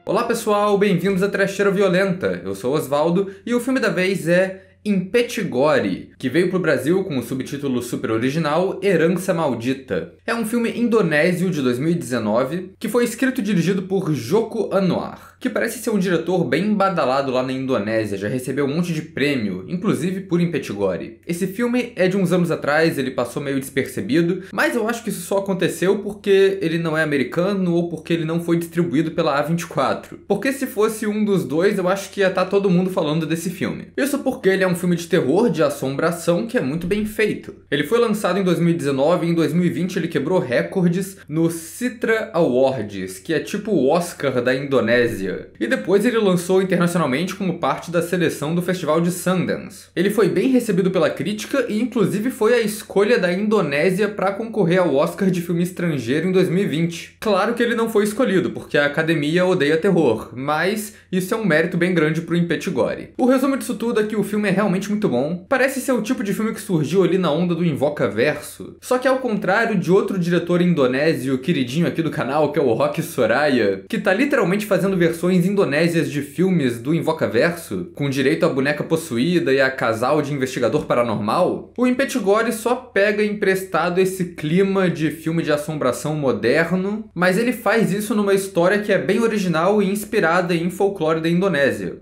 Olá pessoal, bem-vindos à Trecheira Violenta. Eu sou o Osvaldo e o filme da vez é Impetchigori, que veio pro Brasil com o subtítulo super original Herança Maldita. É um filme indonésio de 2019 que foi escrito e dirigido por Joko Anwar, que parece ser um diretor bem badalado lá na Indonésia, já recebeu um monte de prêmio, inclusive por Impetchigori. Esse filme é de uns anos atrás, ele passou meio despercebido, mas eu acho que isso só aconteceu porque ele não é americano ou porque ele não foi distribuído pela A24. Porque se fosse um dos dois, eu acho que ia estar todo mundo falando desse filme. Isso porque ele é um filme de terror, de assombração, que é muito bem feito. Ele foi lançado em 2019 e em 2020 ele quebrou recordes no Citra Awards, que é tipo o Oscar da Indonésia. E depois ele lançou internacionalmente como parte da seleção do Festival de Sundance. Ele foi bem recebido pela crítica e inclusive foi a escolha da Indonésia para concorrer ao Oscar de filme estrangeiro em 2020. Claro que ele não foi escolhido, porque a academia odeia terror, mas isso é um mérito bem grande pro Impetchigori. O resumo disso tudo é que o filme é realmente muito bom. Parece ser o tipo de filme que surgiu ali na onda do Invocaverso. Só que ao contrário de outro diretor indonésio queridinho aqui do canal, que é o Rocky Soraya, que tá literalmente fazendo versões indonésias de filmes do Invocaverso, com direito à boneca possuída e a casal de investigador paranormal, o Impetchigori só pega emprestado esse clima de filme de assombração moderno, mas ele faz isso numa história que é bem original e inspirada em folclore da Indonésia.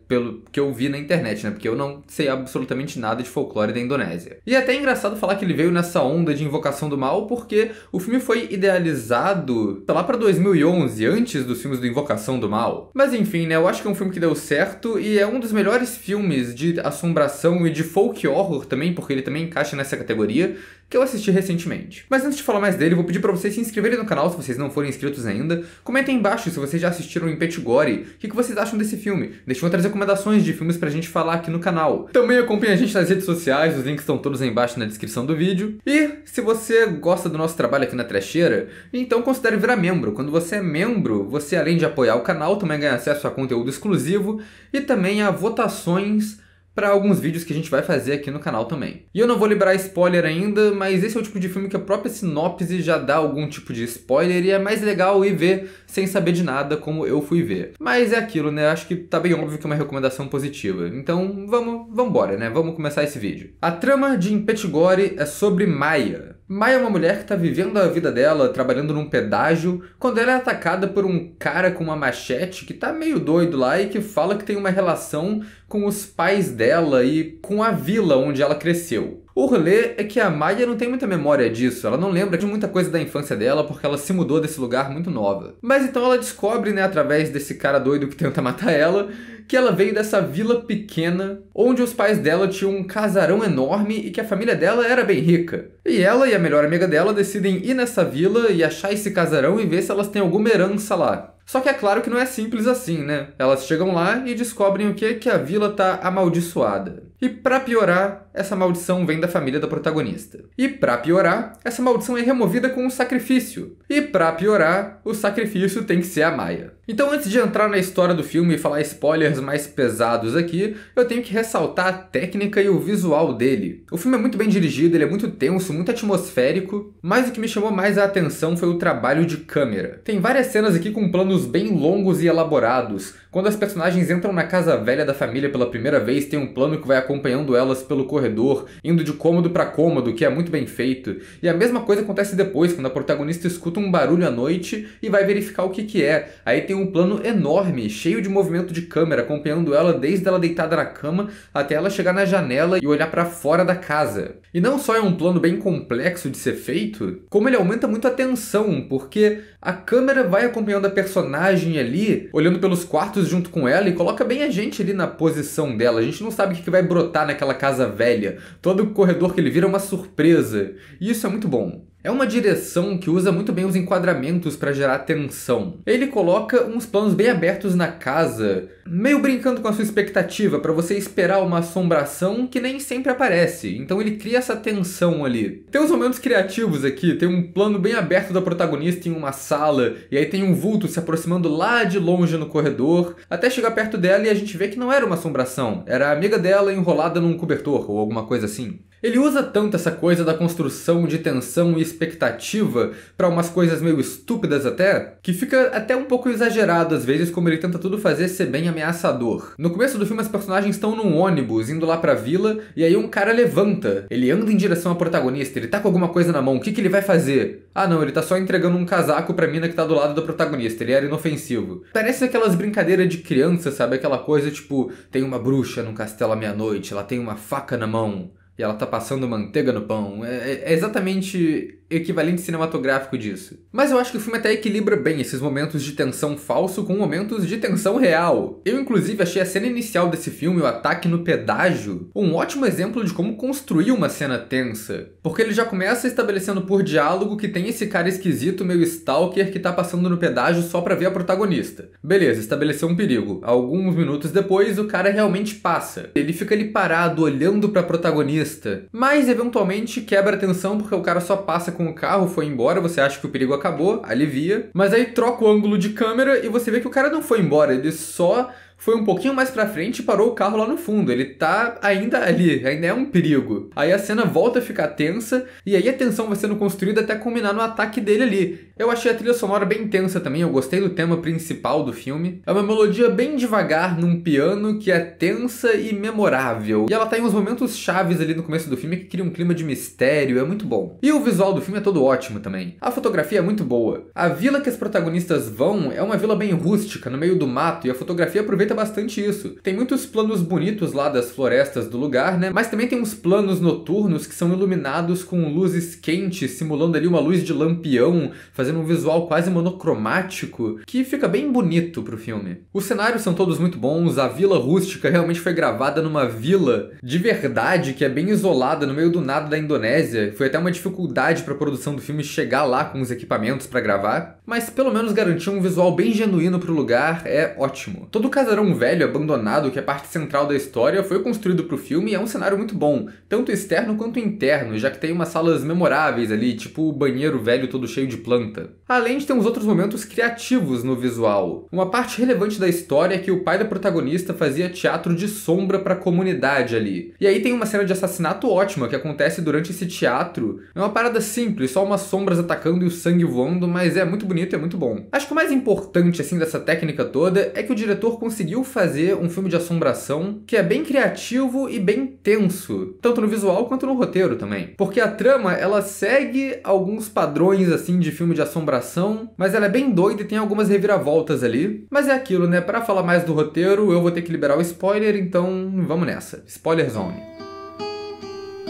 Pelo que eu vi na internet, porque eu não sei absolutamente nada de folclore da Indonésia. E é até engraçado falar que ele veio nessa onda de Invocação do Mal, porque o filme foi idealizado lá pra 2011, antes dos filmes do Invocação do Mal. Mas enfim, eu acho que é um filme que deu certo e é um dos melhores filmes de assombração e de folk horror também, porque ele também encaixa nessa categoria, que eu assisti recentemente. Mas antes de falar mais dele, vou pedir pra vocês se inscreverem no canal se vocês não forem inscritos ainda. Comentem aí embaixo se vocês já assistiram o Impetchigori, o que vocês acham desse filme. Deixem outras recomendações de filmes pra gente falar aqui no canal. Também acompanhe a gente nas redes sociais, os links estão todos aí embaixo na descrição do vídeo. E se você gosta do nosso trabalho aqui na Trecheira, então considere virar membro. Quando você é membro, você além de apoiar o canal, também ganha acesso a conteúdo exclusivo e também a votações para alguns vídeos que a gente vai fazer aqui no canal também. E eu não vou liberar spoiler ainda, mas esse é o tipo de filme que a própria sinopse já dá algum tipo de spoiler e é mais legal ir ver sem saber de nada como eu fui ver. Mas é aquilo, Acho que tá bem óbvio que é uma recomendação positiva. Então vambora, Vamos começar esse vídeo. A trama de Impetchigori é sobre Maya. Maya é uma mulher que tá vivendo a vida dela, trabalhando num pedágio, quando ela é atacada por um cara com uma machete que tá meio doido lá e que fala que tem uma relação com os pais dela e com a vila onde ela cresceu. O rolê é que a Maya não tem muita memória disso, ela não lembra de muita coisa da infância dela porque ela se mudou desse lugar muito nova. Mas então ela descobre, através desse cara doido que tenta matar ela, que ela veio dessa vila pequena, onde os pais dela tinham um casarão enorme e que a família dela era bem rica. E ela e a melhor amiga dela decidem ir nessa vila e achar esse casarão e ver se elas têm alguma herança lá. Só que é claro que não é simples assim, Elas chegam lá e descobrem o quê? Que a vila tá amaldiçoada. E pra piorar, essa maldição vem da família da protagonista. E pra piorar, essa maldição é removida com um sacrifício. E pra piorar, o sacrifício tem que ser a Maya. Então antes de entrar na história do filme e falar spoilers mais pesados aqui, eu tenho que ressaltar a técnica e o visual dele. O filme é muito bem dirigido, ele é muito tenso, muito atmosférico, mas o que me chamou mais a atenção foi o trabalho de câmera. Tem várias cenas aqui com planos bem longos e elaborados. Quando as personagens entram na casa velha da família pela primeira vez, tem um plano que vai acompanhando elas pelo corredor, indo de cômodo para cômodo, que é muito bem feito. E a mesma coisa acontece depois, quando a protagonista escuta um barulho à noite e vai verificar o que é. Aí tem um plano enorme, cheio de movimento de câmera, acompanhando ela desde ela deitada na cama até ela chegar na janela e olhar para fora da casa. E não só é um plano bem complexo de ser feito, como ele aumenta muito a tensão, porque a câmera vai acompanhando a personagem ali, olhando pelos quartos junto com ela e coloca bem a gente ali na posição dela. A gente não sabe o que vai brotar naquela casa velha. Todo corredor que ele vira é uma surpresa. E isso é muito bom. É uma direção que usa muito bem os enquadramentos para gerar tensão. Ele coloca uns planos bem abertos na casa, meio brincando com a sua expectativa, para você esperar uma assombração que nem sempre aparece. Então ele cria essa tensão ali. Tem uns momentos criativos aqui, tem um plano bem aberto da protagonista em uma sala, e aí tem um vulto se aproximando lá de longe no corredor, até chegar perto dela e a gente vê que não era uma assombração, era a amiga dela enrolada num cobertor ou alguma coisa assim. Ele usa tanto essa coisa da construção de tensão e expectativa pra umas coisas meio estúpidas até, que fica até um pouco exagerado às vezes como ele tenta tudo fazer ser bem ameaçador. No começo do filme as personagens estão num ônibus indo lá pra vila e aí um cara levanta. Ele anda em direção ao protagonista, ele tá com alguma coisa na mão, o que ele vai fazer? Ah não, ele tá só entregando um casaco pra mina que tá do lado do protagonista, ele era inofensivo. Parece aquelas brincadeiras de criança, sabe? Aquela coisa tipo, tem uma bruxa num castelo à meia-noite, ela tem uma faca na mão e ela tá passando manteiga no pão. É exatamente equivalente cinematográfico disso. Mas eu acho que o filme até equilibra bem esses momentos de tensão falso com momentos de tensão real. Eu, inclusive, achei a cena inicial desse filme, o ataque no pedágio, um ótimo exemplo de como construir uma cena tensa. Porque ele já começa estabelecendo por diálogo que tem esse cara esquisito, meio stalker, que tá passando no pedágio só pra ver a protagonista. Beleza, estabeleceu um perigo. Alguns minutos depois, o cara realmente passa. Ele fica ali parado, olhando pra protagonista. Mas, eventualmente, quebra a tensão porque o cara só passa com o carro, foi embora, você acha que o perigo acabou, alivia. Mas aí troca o ângulo de câmera e você vê que o cara não foi embora, ele só foi um pouquinho mais pra frente e parou o carro lá no fundo. Ele tá ainda ali, ainda é um perigo. Aí a cena volta a ficar tensa e aí a tensão vai sendo construída até culminar no ataque dele ali. Eu achei a trilha sonora bem tensa também, eu gostei do tema principal do filme. É uma melodia bem devagar num piano que é tensa e memorável. E ela tá em uns momentos chaves ali no começo do filme que cria um clima de mistério, é muito bom. E o visual do filme é todo ótimo também. A fotografia é muito boa. A vila que as protagonistas vão é uma vila bem rústica, no meio do mato, e a fotografia aproveita bastante isso. Tem muitos planos bonitos lá das florestas do lugar, né? Mas também tem uns planos noturnos que são iluminados com luzes quentes, simulando ali uma luz de lampião, fazendo um visual quase monocromático, que fica bem bonito pro filme. Os cenários são todos muito bons, a vila rústica realmente foi gravada numa vila de verdade, que é bem isolada no meio do nada da Indonésia. Foi até uma dificuldade pra produção do filme chegar lá com os equipamentos pra gravar, mas pelo menos garantiu um visual bem genuíno pro lugar, é ótimo. Todo o casarão velho abandonado, que é parte central da história, foi construído pro filme e é um cenário muito bom, tanto externo quanto interno, já que tem umas salas memoráveis ali, tipo o banheiro velho todo cheio de planta. Além de ter uns outros momentos criativos no visual. Uma parte relevante da história é que o pai da protagonista fazia teatro de sombra pra comunidade ali. E aí tem uma cena de assassinato ótima que acontece durante esse teatro. É uma parada simples, só umas sombras atacando e o sangue voando, mas é muito bonito e é muito bom. Acho que o mais importante assim dessa técnica toda é que o diretor conseguiu fazer um filme de assombração que é bem criativo e bem tenso, tanto no visual quanto no roteiro também. Porque a trama, ela segue alguns padrões assim de filme de assombração, mas ela é bem doida e tem algumas reviravoltas ali. Mas é aquilo, né? Pra falar mais do roteiro, eu vou ter que liberar o spoiler, então vamos nessa. Spoiler Zone.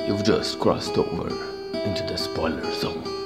You've just crossed over into the spoiler zone.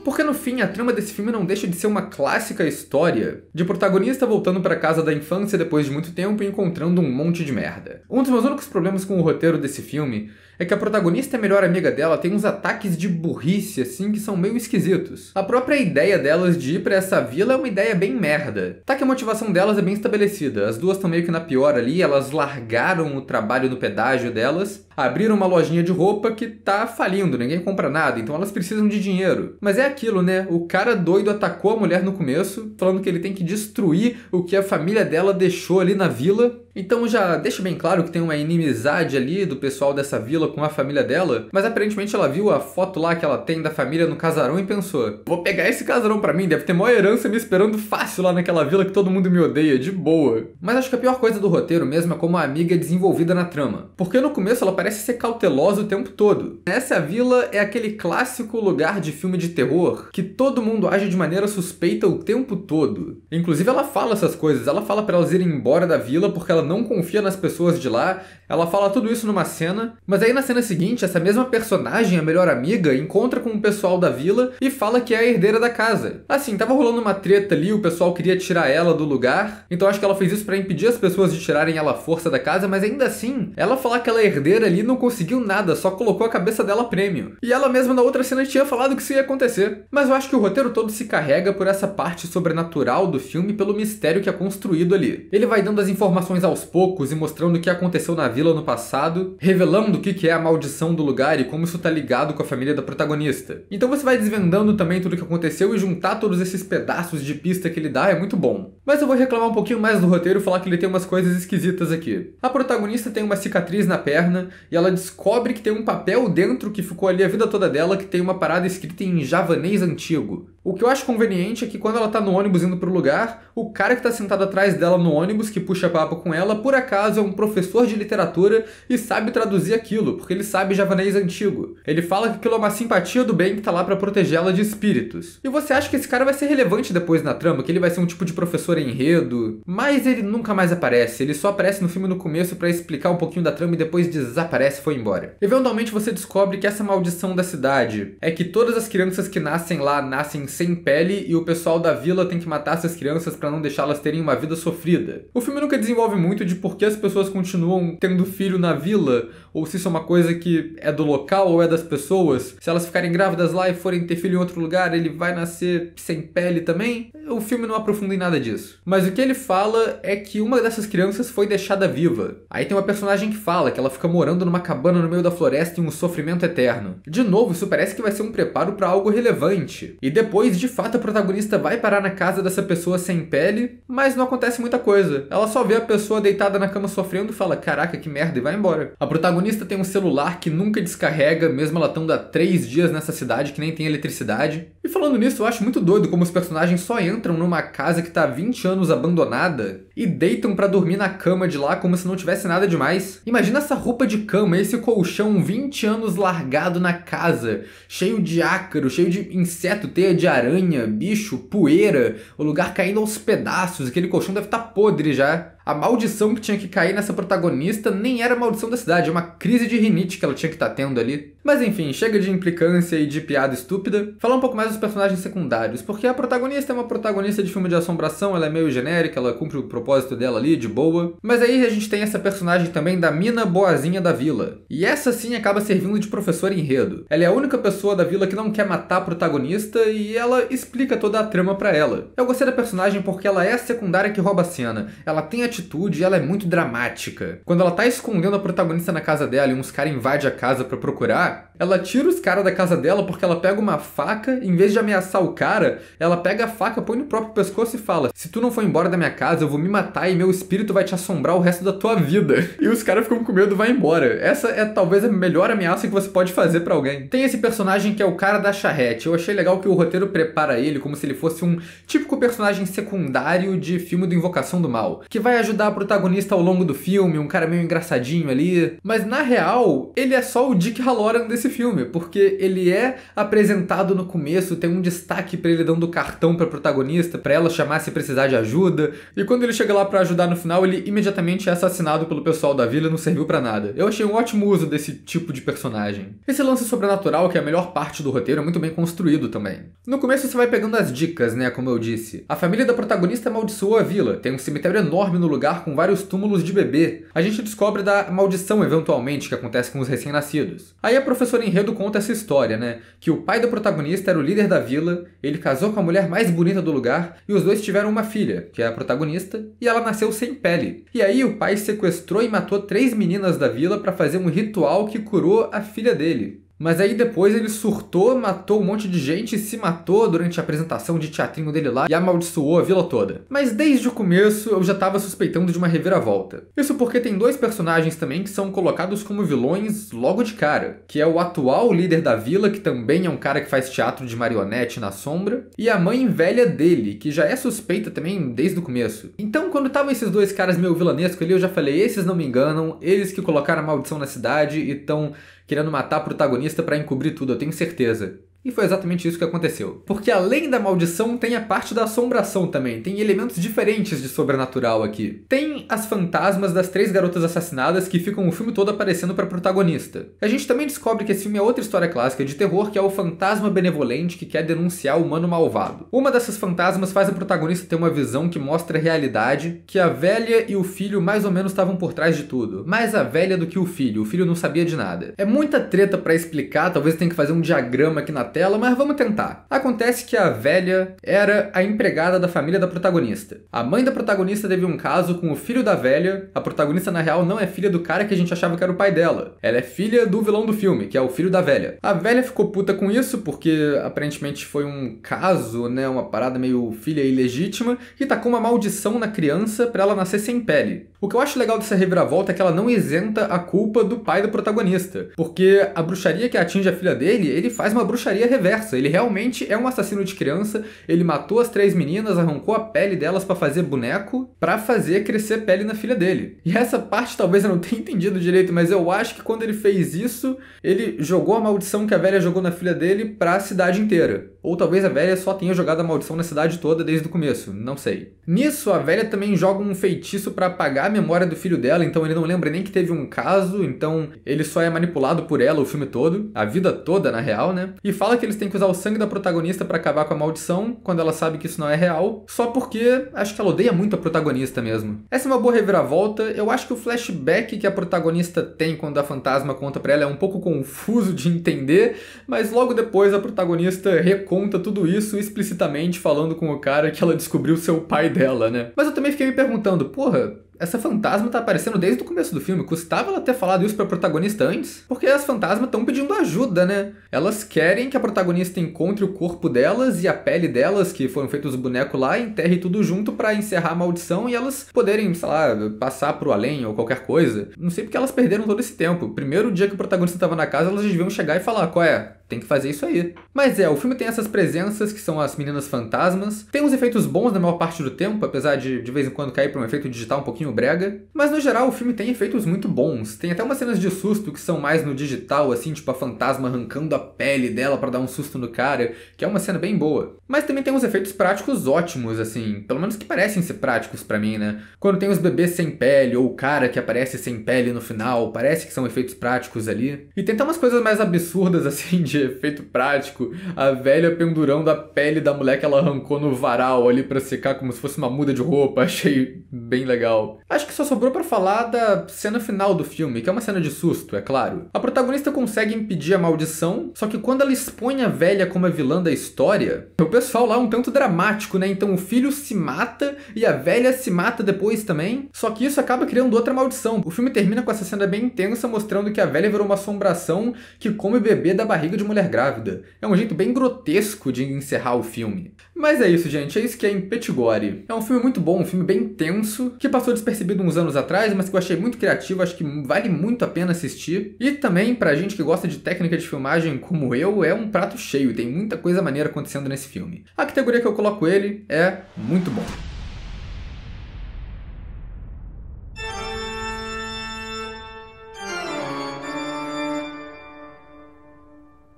Porque no fim, a trama desse filme não deixa de ser uma clássica história de protagonista voltando pra casa da infância depois de muito tempo e encontrando um monte de merda. Um dos meus únicos problemas com o roteiro desse filme é que a protagonista e a melhor amiga dela tem uns ataques de burrice, assim, que são meio esquisitos. A própria ideia delas de ir pra essa vila é uma ideia bem merda. Tá que a motivação delas é bem estabelecida. As duas estão meio que na pior ali, elas largaram o trabalho no pedágio delas, abriram uma lojinha de roupa que tá falindo, ninguém compra nada, então elas precisam de dinheiro. Mas é aquilo, né? O cara doido atacou a mulher no começo, falando que ele tem que destruir o que a família dela deixou ali na vila. Então já deixa bem claro que tem uma inimizade ali do pessoal dessa vila com a família dela, mas aparentemente ela viu a foto lá que ela tem da família no casarão e pensou: vou pegar esse casarão pra mim, deve ter maior herança me esperando fácil lá naquela vila que todo mundo me odeia, de boa. Mas acho que a pior coisa do roteiro mesmo é como a amiga é desenvolvida na trama. Porque no começo ela parece ser cautelosa o tempo todo. Essa vila é aquele clássico lugar de filme de terror que todo mundo age de maneira suspeita o tempo todo. Inclusive ela fala essas coisas, ela fala pra elas irem embora da vila porque ela não confia nas pessoas de lá, ela fala tudo isso numa cena, mas aí na cena seguinte, essa mesma personagem, a melhor amiga, encontra com o pessoal da vila e fala que é a herdeira da casa. Assim, tava rolando uma treta ali, o pessoal queria tirar ela do lugar, então acho que ela fez isso pra impedir as pessoas de tirarem ela à força da casa, mas ainda assim, ela falar que ela é herdeira ali não conseguiu nada, só colocou a cabeça dela a prêmio. E ela mesma na outra cena tinha falado que isso ia acontecer. Mas eu acho que o roteiro todo se carrega por essa parte sobrenatural do filme, pelo mistério que é construído ali. Ele vai dando as informações aos poucos e mostrando o que aconteceu na vila no passado, revelando o que é a maldição do lugar e como isso tá ligado com a família da protagonista. Então você vai desvendando também tudo o que aconteceu e juntar todos esses pedaços de pista que ele dá é muito bom. Mas eu vou reclamar um pouquinho mais do roteiro e falar que ele tem umas coisas esquisitas aqui. A protagonista tem uma cicatriz na perna e ela descobre que tem um papel dentro que ficou ali a vida toda dela que tem uma parada escrita em javanês antigo. O que eu acho conveniente é que quando ela tá no ônibus indo pro lugar, o cara que tá sentado atrás dela no ônibus, que puxa papo com ela, por acaso é um professor de literatura e sabe traduzir aquilo, porque ele sabe javanês antigo. Ele fala que aquilo é uma simpatia do bem que tá lá pra proteger ela de espíritos. E você acha que esse cara vai ser relevante depois na trama, que ele vai ser um tipo de professor enredo, mas ele nunca mais aparece, ele só aparece no filme no começo pra explicar um pouquinho da trama e depois desaparece e foi embora. Eventualmente você descobre que essa maldição da cidade é que todas as crianças que nascem lá nascem sem pele e o pessoal da vila tem que matar essas crianças pra não deixá-las terem uma vida sofrida. O filme nunca desenvolve muito de por que as pessoas continuam tendo filho na vila, ou se isso é uma coisa que é do local ou é das pessoas. Se elas ficarem grávidas lá e forem ter filho em outro lugar, ele vai nascer sem pele também? O filme não aprofunda em nada disso. Mas o que ele fala é que uma dessas crianças foi deixada viva. Aí tem uma personagem que fala que ela fica morando numa cabana no meio da floresta em um sofrimento eterno. De novo, isso parece que vai ser um preparo pra algo relevante. E depois, de fato, a protagonista vai parar na casa dessa pessoa sem pele, mas não acontece muita coisa. Ela só vê a pessoa deitada na cama sofrendo e fala, caraca, que merda, e vai embora. A protagonista tem um celular que nunca descarrega, mesmo ela estando há 3 dias nessa cidade que nem tem eletricidade. E falando nisso, eu acho muito doido como os personagens só entram numa casa que tá há 20 anos abandonada e deitam pra dormir na cama de lá como se não tivesse nada demais. Imagina essa roupa de cama, esse colchão 20 anos largado na casa, cheio de ácaro, cheio de inseto, teia de aranha, bicho, poeira, o lugar caindo aos pedaços, aquele colchão deve estar podre já. A maldição que tinha que cair nessa protagonista nem era a maldição da cidade, é uma crise de rinite que ela tinha que estar tendo ali. Mas enfim, chega de implicância e de piada estúpida. Falar um pouco mais dos personagens secundários, porque a protagonista é uma protagonista de filme de assombração, ela é meio genérica, ela cumpre o propósito dela ali, de boa. Mas aí a gente tem essa personagem também da mina boazinha da vila. E essa sim acaba servindo de professora enredo. Ela é a única pessoa da vila que não quer matar a protagonista e ela explica toda a trama pra ela. Eu gostei da personagem porque ela é a secundária que rouba a cena. Ela tem atitude e ela é muito dramática. Quando ela tá escondendo a protagonista na casa dela e uns caras invadem a casa pra procurar, ela tira os caras da casa dela porque ela pega uma faca, em vez de ameaçar o cara, ela pega a faca, põe no próprio pescoço e fala, se tu não for embora da minha casa, eu vou me matar e meu espírito vai te assombrar o resto da tua vida. E os caras ficam com medo e vai embora. Essa é talvez a melhor ameaça que você pode fazer pra alguém. Tem esse personagem que é o cara da charrete. Eu achei legal que o roteiro prepara ele como se ele fosse um típico personagem secundário de filme do Invocação do Mal, que vai ajudar a protagonista ao longo do filme, um cara meio engraçadinho ali. Mas na real, ele é só o Dick Halloran desse filme, porque ele é apresentado no começo, tem um destaque pra ele dando cartão pra protagonista, pra ela chamar se precisar de ajuda, e quando ele chega lá pra ajudar no final, ele imediatamente é assassinado pelo pessoal da vila e não serviu pra nada. Eu achei um ótimo uso desse tipo de personagem. Esse lance sobrenatural, que é a melhor parte do roteiro, é muito bem construído também. No começo você vai pegando as dicas, né, como eu disse. A família da protagonista amaldiçoou a vila, tem um cemitério enorme no lugar com vários túmulos de bebê. A gente descobre da maldição, eventualmente, que acontece com os recém-nascidos. Aí a professora Enredo conta essa história, né? Que o pai da protagonista era o líder da vila, ele casou com a mulher mais bonita do lugar e os dois tiveram uma filha, que é a protagonista, e ela nasceu sem pele. E aí o pai sequestrou e matou 3 meninas da vila para fazer um ritual que curou a filha dele. Mas aí depois ele surtou, matou um monte de gente e se matou durante a apresentação de teatrinho dele lá e amaldiçoou a vila toda. Mas desde o começo eu já tava suspeitando de uma reviravolta. Isso porque tem 2 personagens também que são colocados como vilões logo de cara, que é o atual líder da vila, que também é um cara que faz teatro de marionete na sombra, e a mãe velha dele, que já é suspeita também desde o começo. Então quando estavam esses 2 caras meio vilanescos ali, eu já falei, esses não me enganam, eles que colocaram a maldição na cidade e estão querendo matar a protagonista pra encobrir tudo, eu tenho certeza. E foi exatamente isso que aconteceu. Porque além da maldição, tem a parte da assombração também. Tem elementos diferentes de sobrenatural aqui. Tem as fantasmas das 3 garotas assassinadas que ficam o filme todo aparecendo pra protagonista. A gente também descobre que esse filme é outra história clássica de terror, que é o fantasma benevolente que quer denunciar o humano malvado. Uma dessas fantasmas faz a protagonista ter uma visão que mostra a realidade, que a velha e o filho mais ou menos estavam por trás de tudo. Mais a velha do que o filho não sabia de nada. É muita treta pra explicar, talvez tenha que fazer um diagrama aqui na tela, mas vamos tentar. Acontece que a velha era a empregada da família da protagonista. A mãe da protagonista teve um caso com o filho da velha. A protagonista, na real, não é filha do cara que a gente achava que era o pai dela. Ela é filha do vilão do filme, que é o filho da velha. A velha ficou puta com isso, porque aparentemente foi um caso, né, uma parada meio filha ilegítima, que tacou uma maldição na criança pra ela nascer sem pele. O que eu acho legal dessa reviravolta é que ela não isenta a culpa do pai do protagonista, porque a bruxaria que atinge a filha dele, ele faz uma bruxaria reversa. Ele realmente é um assassino de criança, ele matou as 3 meninas, arrancou a pele delas pra fazer boneco, pra fazer crescer pele na filha dele. E essa parte talvez eu não tenha entendido direito, mas eu acho que quando ele fez isso, ele jogou a maldição que a velha jogou na filha dele pra cidade inteira. Ou talvez a velha só tenha jogado a maldição na cidade toda desde o começo, não sei. Nisso, a velha também joga um feitiço pra apagar a memória do filho dela, então ele não lembra nem que teve um caso, então ele só é manipulado por ela o filme todo, a vida toda na real, né? E fala que eles têm que usar o sangue da protagonista pra acabar com a maldição, quando ela sabe que isso não é real, só porque acho que ela odeia muito a protagonista mesmo. Essa é uma boa reviravolta. Eu acho que o flashback que a protagonista tem quando a fantasma conta pra ela é um pouco confuso de entender, mas logo depois a protagonista reconta tudo isso explicitamente falando com o cara que ela descobriu ser o pai dela, né? Mas eu também fiquei me perguntando, porra, essa fantasma tá aparecendo desde o começo do filme. Custava ela ter falado isso pra protagonista antes? Porque as fantasmas estão pedindo ajuda, né? Elas querem que a protagonista encontre o corpo delas e a pele delas, que foram feitos os bonecos lá, e enterre tudo junto pra encerrar a maldição e elas poderem, sei lá, passar pro além ou qualquer coisa. Não sei porque elas perderam todo esse tempo. Primeiro dia que o protagonista tava na casa, elas já deviam chegar e falar, qual é? Tem que fazer isso aí. Mas o filme tem essas presenças que são as meninas fantasmas. Tem uns efeitos bons na maior parte do tempo, apesar de vez em quando cair pra um efeito digital um pouquinho brega. Mas no geral o filme tem efeitos muito bons. Tem até umas cenas de susto que são mais no digital, assim, tipo a fantasma arrancando a pele dela pra dar um susto no cara, que é uma cena bem boa. Mas também tem uns efeitos práticos ótimos, assim, pelo menos que parecem ser práticos pra mim, né? Quando tem os bebês sem pele, ou o cara que aparece sem pele no final, parece que são efeitos práticos ali. E tem até umas coisas mais absurdas, assim, de efeito prático. A velha pendurando a pele da mulher que ela arrancou no varal ali pra secar como se fosse uma muda de roupa. Achei bem legal. Acho que só sobrou pra falar da cena final do filme, que é uma cena de susto, é claro. A protagonista consegue impedir a maldição, só que quando ela expõe a velha como a vilã da história, o pessoal lá é um tanto dramático, né? Então o filho se mata e a velha se mata depois também, só que isso acaba criando outra maldição. O filme termina com essa cena bem intensa, mostrando que a velha virou uma assombração que come bebê da barriga de mulher grávida. É um jeito bem grotesco de encerrar o filme. Mas é isso, gente. É isso que é Impetigore. É um filme muito bom, um filme bem tenso, que passou despercebido uns anos atrás, mas que eu achei muito criativo, acho que vale muito a pena assistir. E também, pra gente que gosta de técnica de filmagem como eu, é um prato cheio. Tem muita coisa maneira acontecendo nesse filme. A categoria que eu coloco ele é muito bom.